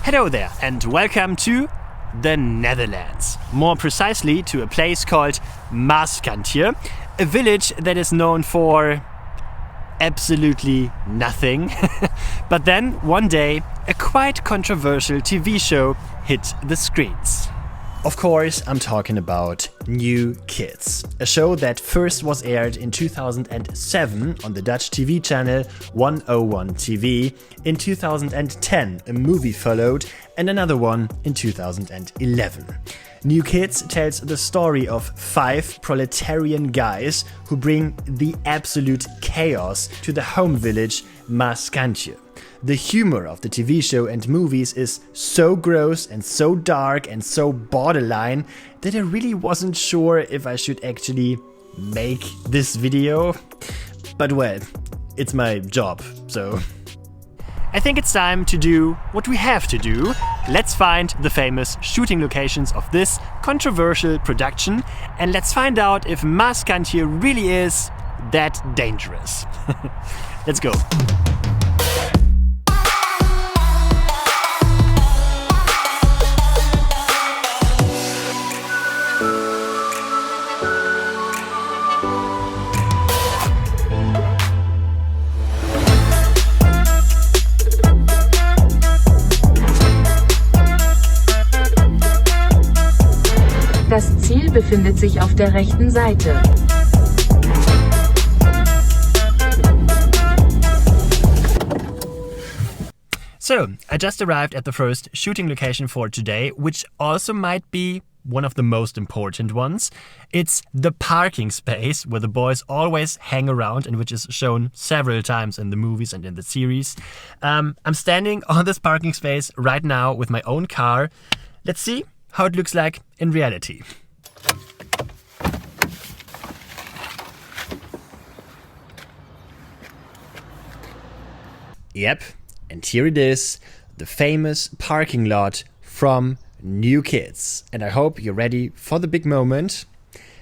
Hello there and welcome to the Netherlands. More precisely to a place called Maaskantje, a village that is known for absolutely nothing. But then one day a quite controversial TV show hit the screens. Of course, I'm talking about New Kids, a show that first was aired in 2007 on the Dutch TV channel 101 TV. In 2010, a movie followed, and another one in 2011. New Kids tells the story of 5 proletarian guys who bring the absolute chaos to the home village Maaskantje. The humor of the TV show and movies is so gross and so dark and so borderline that I really wasn't sure if I should actually make this video. But well, it's my job, so I think it's time to do what we have to do. Let's find the famous shooting locations of this controversial production and let's find out if Maaskantje really is that dangerous. Let's go. Das Ziel befindet sich auf der rechten Seite. So, I just arrived at the first shooting location for today, which also might be one of the most important ones. It's the parking space where the boys always hang around and which is shown several times in the movies and in the series. I'm standing on this parking space right now with my own car. Let's see how it looks like in reality. Yep, and here it is, the famous parking lot from New Kids. And I hope you're ready for the big moment.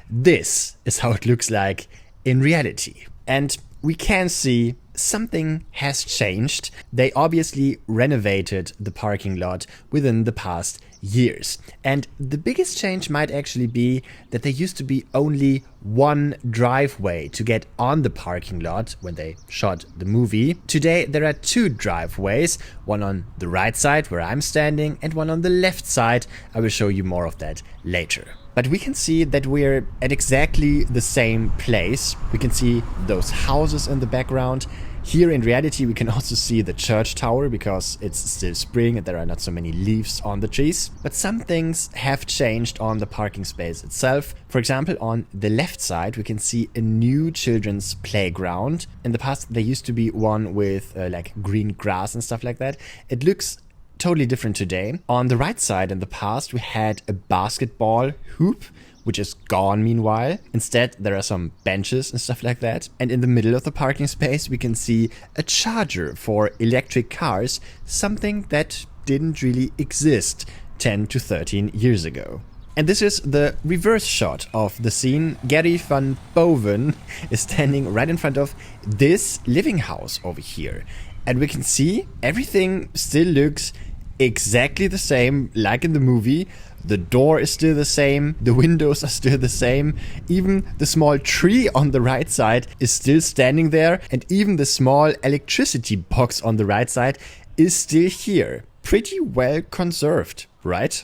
This is how it looks like in reality. And we can see something has changed. They obviously renovated the parking lot within the past years. And the biggest change might actually be that there used to be only one driveway to get on the parking lot when they shot the movie. Today there are 2 driveways, one on the right side where I'm standing and one on the left side. I will show you more of that later. But we can see that we're at exactly the same place. We can see those houses in the background. Here in reality we can also see the church tower because it's still spring and there are not so many leaves on the trees. But some things have changed on the parking space itself. For example, on the left side we can see a new children's playground. In the past there used to be one with like green grass and stuff like that. It looks totally different today. On the right side in the past we had a basketball hoop, which is gone meanwhile. Instead there are some benches and stuff like that. And in the middle of the parking space we can see a charger for electric cars, something that didn't really exist 10 to 13 years ago. And this is the reverse shot of the scene. Gary van Boven is standing right in front of this living house over here. And we can see everything still looks exactly the same like in the movie. The door is still the same, the windows are still the same, even the small tree on the right side is still standing there, and even the small electricity box on the right side is still here. Pretty well conserved, right?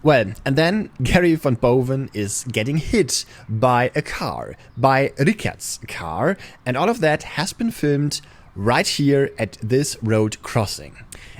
Well, and then Gary van Boven is getting hit by a car, by Richard's car, and all of that has been filmed right here at this road crossing.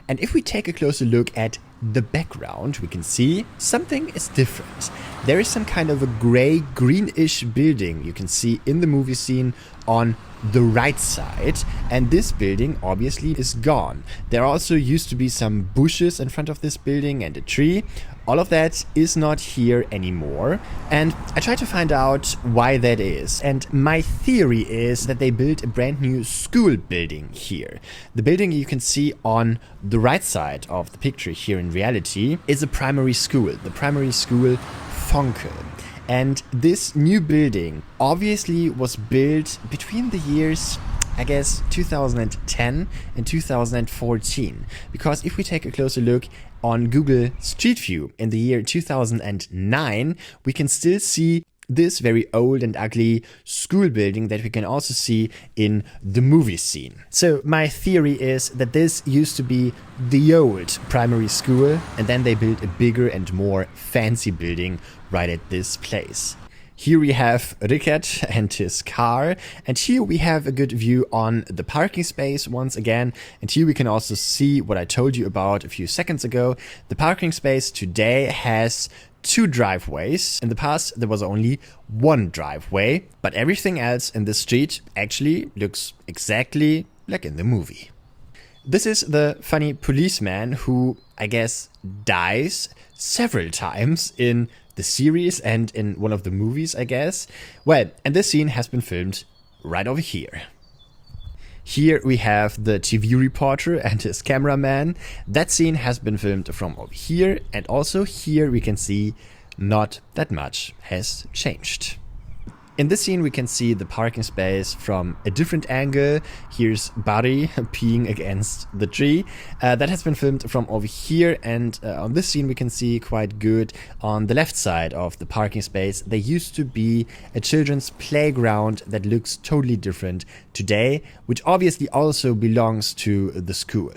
And if we take a closer look at the background, we can see something is different. There is some kind of a grey, greenish building you can see in the movie scene on the right side, and this building obviously is gone. There also used to be some bushes in front of this building and a tree. All of that is not here anymore, and I tried to find out why that is, and my theory is that they built a brand new school building here. The building you can see on the right side of the picture here in reality is a primary school, the primary school Tranquil. And this new building obviously was built between the years, I guess 2010 and 2014. Because if we take a closer look on Google Street View in the year 2009, we can still see this very old and ugly school building that we can also see in the movie scene. So my theory is that this used to be the old primary school, and then they built a bigger and more fancy building right at this place. Here we have Rickert and his car, and here we have a good view on the parking space once again, and here we can also see what I told you about a few seconds ago. The parking space today has 2 driveways. In the past there was only 1 driveway, but everything else in the street actually looks exactly like in the movie. This is the funny policeman who, I guess, dies several times in the series and in one of the movies, I guess. Well, and this scene has been filmed right over here. Here we have the TV reporter and his cameraman. That scene has been filmed from over here, and also here we can see not that much has changed. In this scene we can see the parking space from a different angle. Here's Barry peeing against the tree. That has been filmed from over here, and on this scene we can see quite good on the left side of the parking space. There used to be a children's playground that looks totally different today, which obviously also belongs to the school.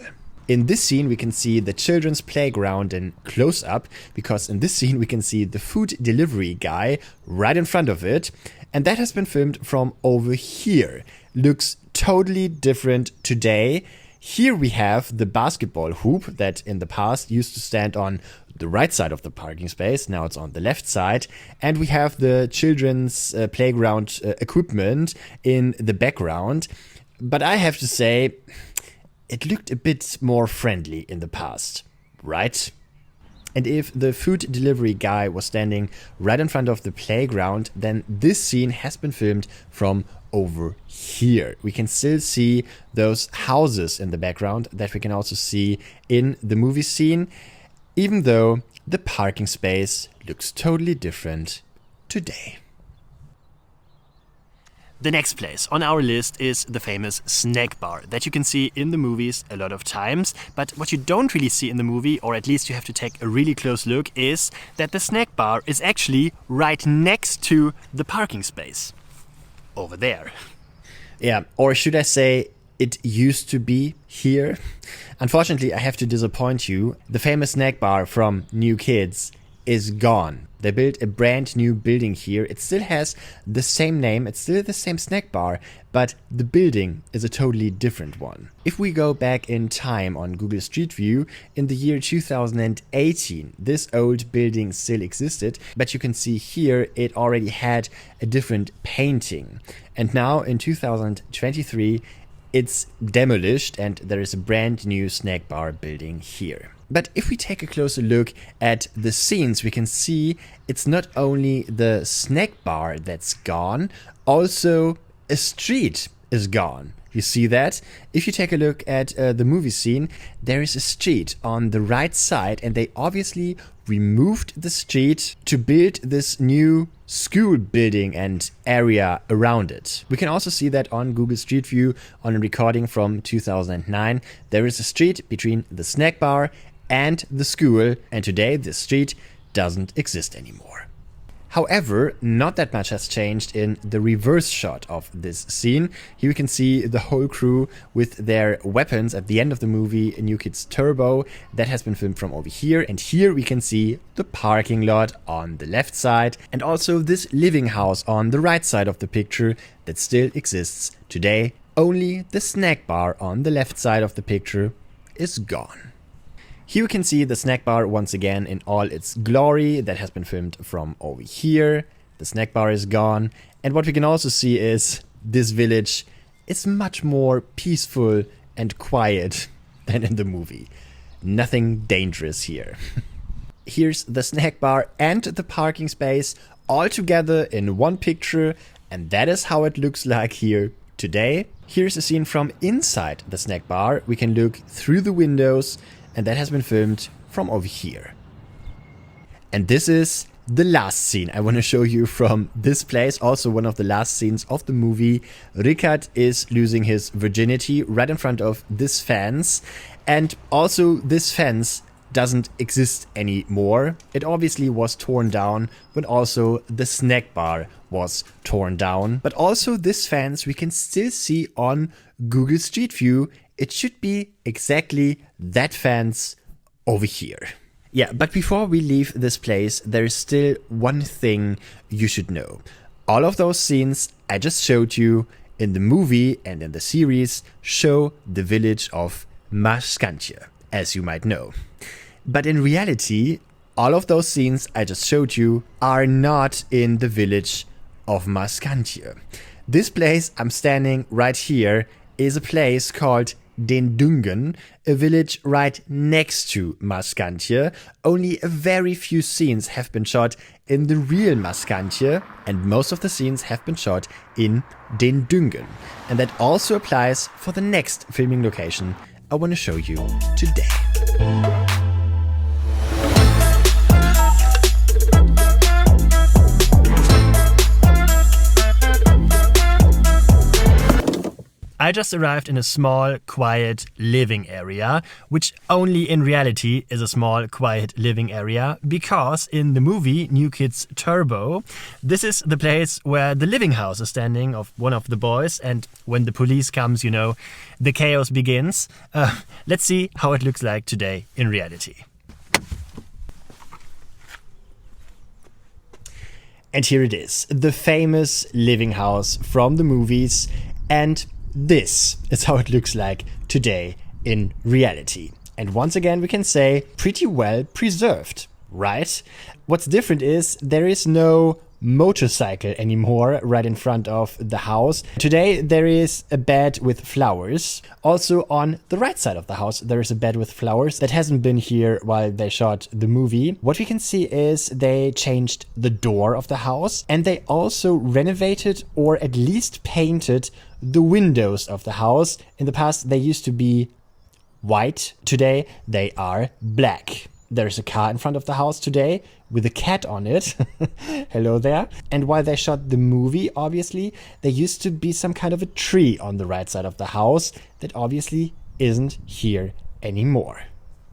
In this scene we can see the children's playground in close up, because in this scene we can see the food delivery guy right in front of it, and that has been filmed from over here. Looks totally different today. Here we have the basketball hoop that in the past used to stand on the right side of the parking space. Now it's on the left side. And we have the children's playground equipment in the background. But I have to say, it looked a bit more friendly in the past, right? And if the food delivery guy was standing right in front of the playground, then this scene has been filmed from over here. We can still see those houses in the background that we can also see in the movie scene, even though the parking space looks totally different today. The next place on our list is the famous snack bar that you can see in the movies a lot of times. But what you don't really see in the movie, or at least you have to take a really close look, is that the snack bar is actually right next to the parking space. Over there. Yeah, or should I say, it used to be here. Unfortunately, I have to disappoint you. The famous snack bar from New Kids is gone. They built a brand new building here. It still has the same name, it's still the same snack bar, but the building is a totally different one. If we go back in time on Google Street View, in the year 2018, this old building still existed, but you can see here it already had a different painting. And now in 2023, it's demolished and there is a brand new snack bar building here. But if we take a closer look at the scenes, we can see it's not only the snack bar that's gone, also a street is gone. You see that? If you take a look at the movie scene, there is a street on the right side, and they obviously removed the street to build this new school building and area around it. We can also see that on Google Street View on a recording from 2009. There is a street between the snack bar and the school, and today this street doesn't exist anymore. However, not that much has changed in the reverse shot of this scene. Here we can see the whole crew with their weapons at the end of the movie New Kids Turbo. That has been filmed from over here, and here we can see the parking lot on the left side, and also this living house on the right side of the picture that still exists today. Only the snack bar on the left side of the picture is gone. Here we can see the snack bar once again in all its glory. That has been filmed from over here. The snack bar is gone. And what we can also see is this village is much more peaceful and quiet than in the movie. Nothing dangerous here. Here's the snack bar and the parking space all together in one picture. And that is how it looks like here today. Here's a scene from inside the snack bar. We can look through the windows, and that has been filmed from over here. And this is the last scene I want to show you from this place, also one of the last scenes of the movie. Rickard is losing his virginity right in front of this fence, and also this fence doesn't exist anymore. It obviously was torn down, but also the snack bar was torn down. But also this fence we can still see on Google Street View. It should be exactly that fence over here. Yeah, but before we leave this place, there is still one thing you should know. All of those scenes I just showed you in the movie and in the series show the village of Maaskantje, as you might know. But in reality, all of those scenes I just showed you are not in the village of Maaskantje. This place I'm standing right here is a place called Den Dungen, a village right next to Maaskantje. Only a very few scenes have been shot in the real Maaskantje, and most of the scenes have been shot in Den Dungen. And that also applies for the next filming location I want to show you today. I just arrived in a small, quiet living area, which only in reality is a small, quiet living area, because in the movie New Kids Turbo, this is the place where the living house is standing of one of the boys, and when the police comes, you know, the chaos begins. Let's see how it looks like today in reality. And here it is, the famous living house from the movies, and this is how it looks like today in reality. And once again, we can say pretty well preserved, right? What's different is there is no motorcycle anymore right in front of the house. Today there is a bed with flowers. Also on the right side of the house there is a bed with flowers that hasn't been here while they shot the movie. What we can see is they changed the door of the house, and they also renovated or at least painted the windows of the house. In the past they used to be white. Today they are black. There's a car in front of the house today with a cat on it. Hello there. And while they shot the movie, obviously, there used to be some kind of a tree on the right side of the house that obviously isn't here anymore.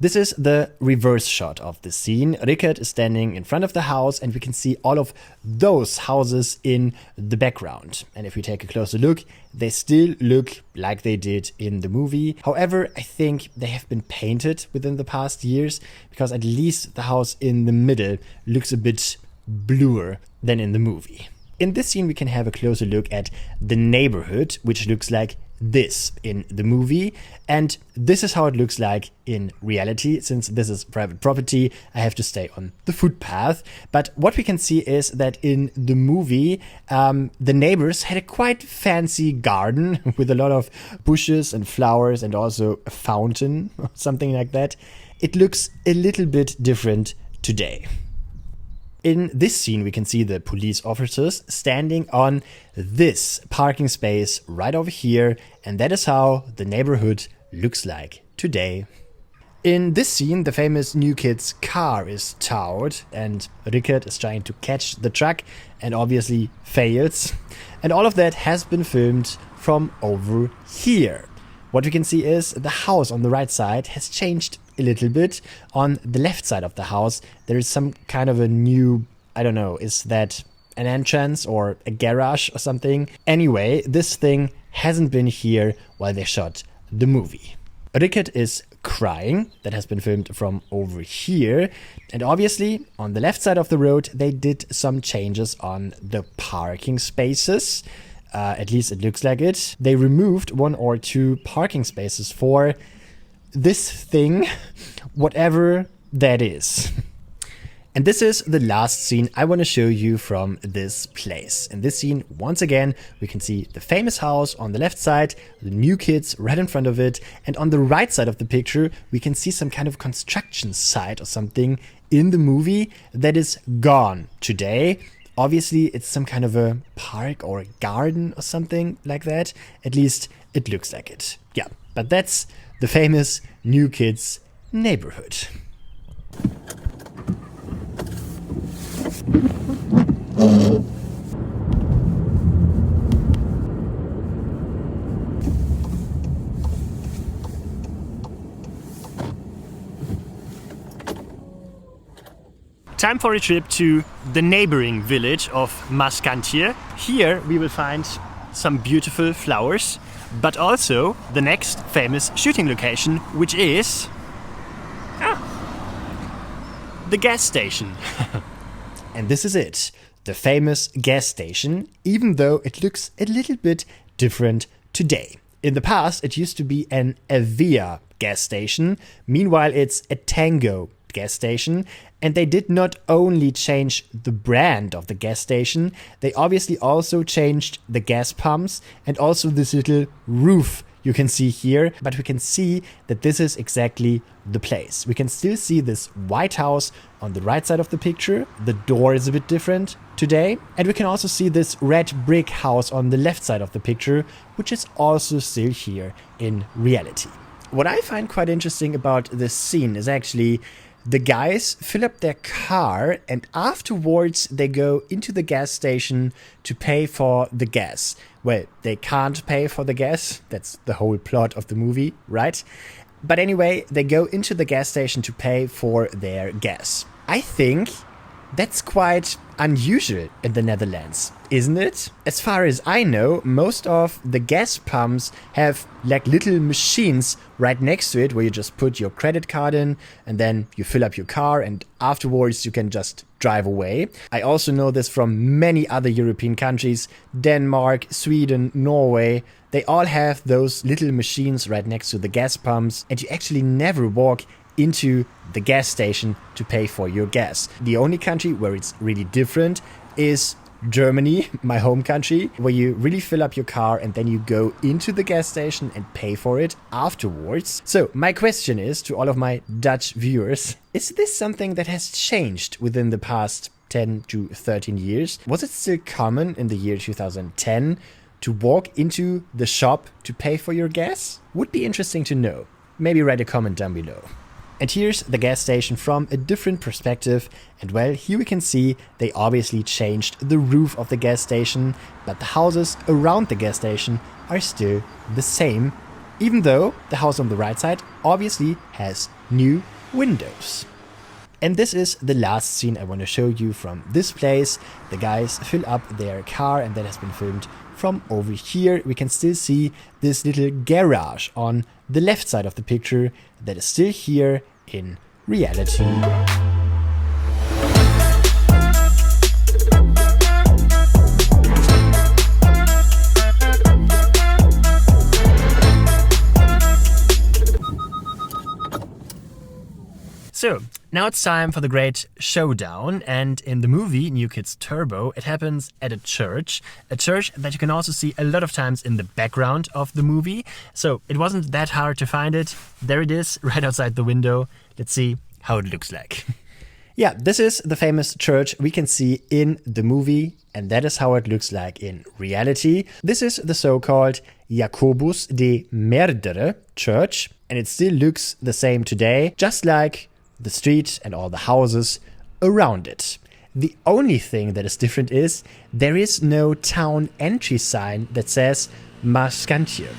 This is the reverse shot of the scene. Rickard is standing in front of the house, and we can see all of those houses in the background. And if we take a closer look, they still look like they did in the movie. However, I think they have been painted within the past years, because at least the house in the middle looks a bit bluer than in the movie. In this scene, we can have a closer look at the neighborhood, which looks like this in the movie, and this is how it looks like in reality. Since this is private property, I have to stay on the footpath. But what we can see is that in the movie, the neighbors had a quite fancy garden with a lot of bushes and flowers and also a fountain or something like that. It looks a little bit different today. In this scene, we can see the police officers standing on this parking space right over here, and that is how the neighborhood looks like today. In this scene, the famous New Kids car is towed, and Rickard is trying to catch the truck and obviously fails. And all of that has been filmed from over here. What we can see is the house on the right side has changed a little bit. On the left side of the house, there is some kind of a new, I don't know, is that an entrance or a garage or something? Anyway, this thing hasn't been here while they shot the movie. Rickard is crying. That has been filmed from over here. And obviously, on the left side of the road, they did some changes on the parking spaces. At least it looks like it. They removed 1 or 2 parking spaces for this thing, whatever that is. And this is the last scene I want to show you from this place. In this scene, once again, we can see the famous house on the left side, the New Kids right in front of it, and on the right side of the picture, we can see some kind of construction site or something in the movie that is gone today. Obviously, it's some kind of a park or a garden or something like that. At least it looks like it. Yeah, but that's the famous New Kids neighborhood. Time for a trip to the neighboring village of Maaskantje. Here we will find some beautiful flowers, but also the next famous shooting location, which is the gas station. And this is it, the famous gas station, even though it looks a little bit different today. In the past, it used to be an Avia gas station. Meanwhile, it's a Tango gas station, and they did not only change the brand of the gas station, they obviously also changed the gas pumps and also this little roof you can see here, but we can see that this is exactly the place. We can still see this white house on the right side of the picture. The door is a bit different today, and we can also see this red brick house on the left side of the picture, which is also still here in reality. What I find quite interesting about this scene is actually the guys fill up their car and afterwards they go into the gas station to pay for the gas. Well, they can't pay for the gas. That's the whole plot of the movie, right? But anyway, they go into the gas station to pay for their gas. I think that's quite unusual in the Netherlands, isn't it? As far as I know, most of the gas pumps have like little machines right next to it where you just put your credit card in and then you fill up your car and afterwards you can just drive away. I also know this from many other European countries, Denmark, Sweden, Norway. They all have those little machines right next to the gas pumps and you actually never walk into the gas station to pay for your gas. The only country where it's really different is Germany, my home country, where you really fill up your car and then you go into the gas station and pay for it afterwards. So my question is to all of my Dutch viewers, is this something that has changed within the past 10 to 13 years? Was it still common in the year 2010 to walk into the shop to pay for your gas? Would be interesting to know. Maybe write a comment down below. And here's the gas station from a different perspective. And well, here we can see they obviously changed the roof of the gas station, but the houses around the gas station are still the same, even though the house on the right side obviously has new windows. And this is the last scene I want to show you from this place. The guys fill up their car and that has been filmed from over here. We can still see this little garage on the left side of the picture that is still here in reality. So, now it's time for the great showdown, and in the movie New Kids Turbo it happens at a church that you can also see a lot of times in the background of the movie. So it wasn't that hard to find it. There it is, right outside the window. Let's see how it looks like. Yeah, this is the famous church we can see in the movie, and that is how it looks like in reality. This is the so-called Jacobus de Meerdere church, and it still looks the same today, just like the street and all the houses around it. The only thing that is different is there is no town entry sign that says Maaskantje.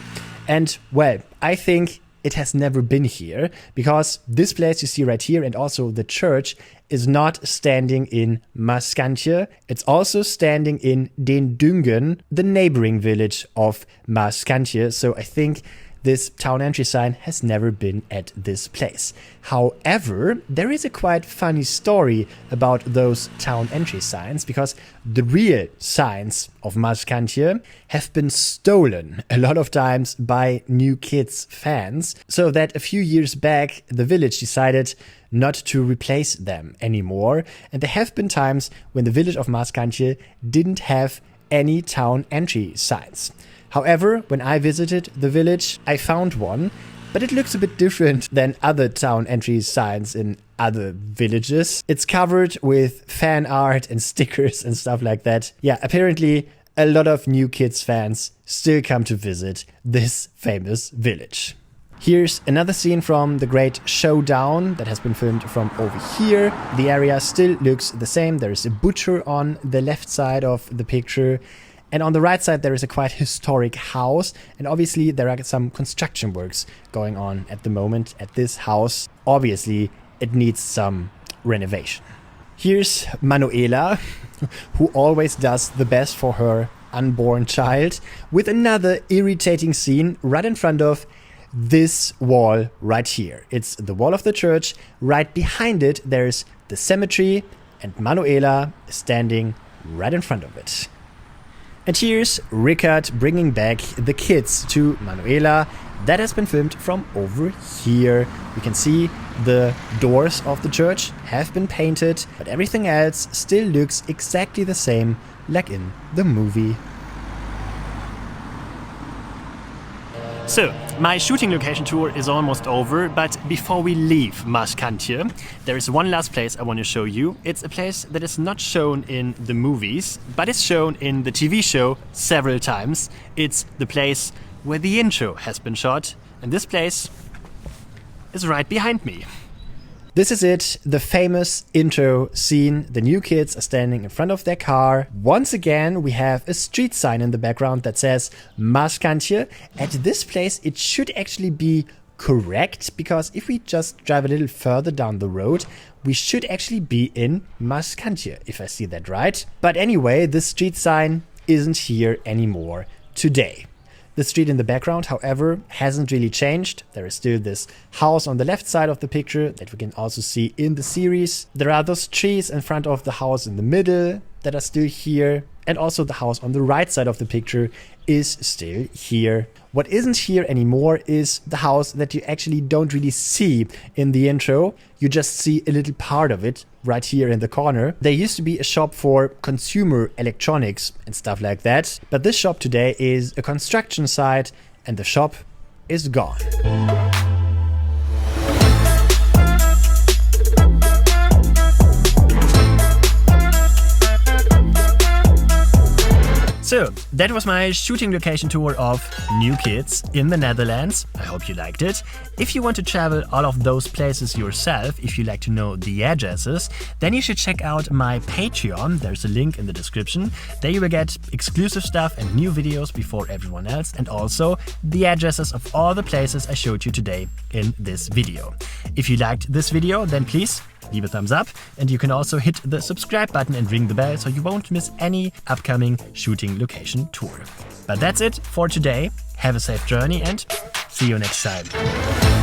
And well, I think it has never been here because this place you see right here and also the church is not standing in Maaskantje. It's also standing in Den Dungen, the neighboring village of Maaskantje. So I think this town entry sign has never been at this place. However, there is a quite funny story about those town entry signs because the real signs of Maaskantje have been stolen a lot of times by New Kids fans, so that a few years back the village decided not to replace them anymore, and there have been times when the village of Maaskantje didn't have any town entry signs. However, when I visited the village, I found one, but it looks a bit different than other town entry signs in other villages. It's covered with fan art and stickers and stuff like that. Yeah, apparently a lot of New Kids fans still come to visit this famous village. Here's another scene from the Great Showdown that has been filmed from over here. The area still looks the same. There is a butcher on the left side of the picture. And on the right side, there is a quite historic house. And obviously, there are some construction works going on at the moment at this house. Obviously, it needs some renovation. Here's Manuela, who always does the best for her unborn child, with another irritating scene right in front of this wall right here. It's the wall of the church. Right behind it, there's the cemetery, and Manuela is standing right in front of it. And here's Rickard bringing back the kids to Manuela. That has been filmed from over here. You can see the doors of the church have been painted, but everything else still looks exactly the same like in the movie. So, my shooting location tour is almost over, but before we leave Maaskantje, there is one last place I want to show you. It's a place that is not shown in the movies, but is shown in the TV show several times. It's the place where the intro has been shot, and this place is right behind me. This is it, the famous intro scene. The new kids are standing in front of their car. Once again, we have a street sign in the background that says Maaskantje. At this place, it should actually be correct, because if we just drive a little further down the road, we should actually be in Maaskantje, if I see that right. But anyway, the street sign isn't here anymore today. The street in the background, however, hasn't really changed. There is still this house on the left side of the picture that we can also see in the series. There are those trees in front of the house in the middle that are still here. And also the house on the right side of the picture is still here. What isn't here anymore is the house that you actually don't really see in the intro. You just see a little part of it right here in the corner. There used to be a shop for consumer electronics and stuff like that. But this shop today is a construction site and the shop is gone. So, that was my shooting location tour of New Kids in the Netherlands. I hope you liked it. If you want to travel all of those places yourself, if you like to know the addresses, then you should check out my Patreon. There's a link in the description. There you will get exclusive stuff and new videos before everyone else, and also the addresses of all the places I showed you today in this video. If you liked this video, then please leave a thumbs up, and you can also hit the subscribe button and ring the bell so you won't miss any upcoming shooting location tour. But that's it for today. Have a safe journey and see you next time.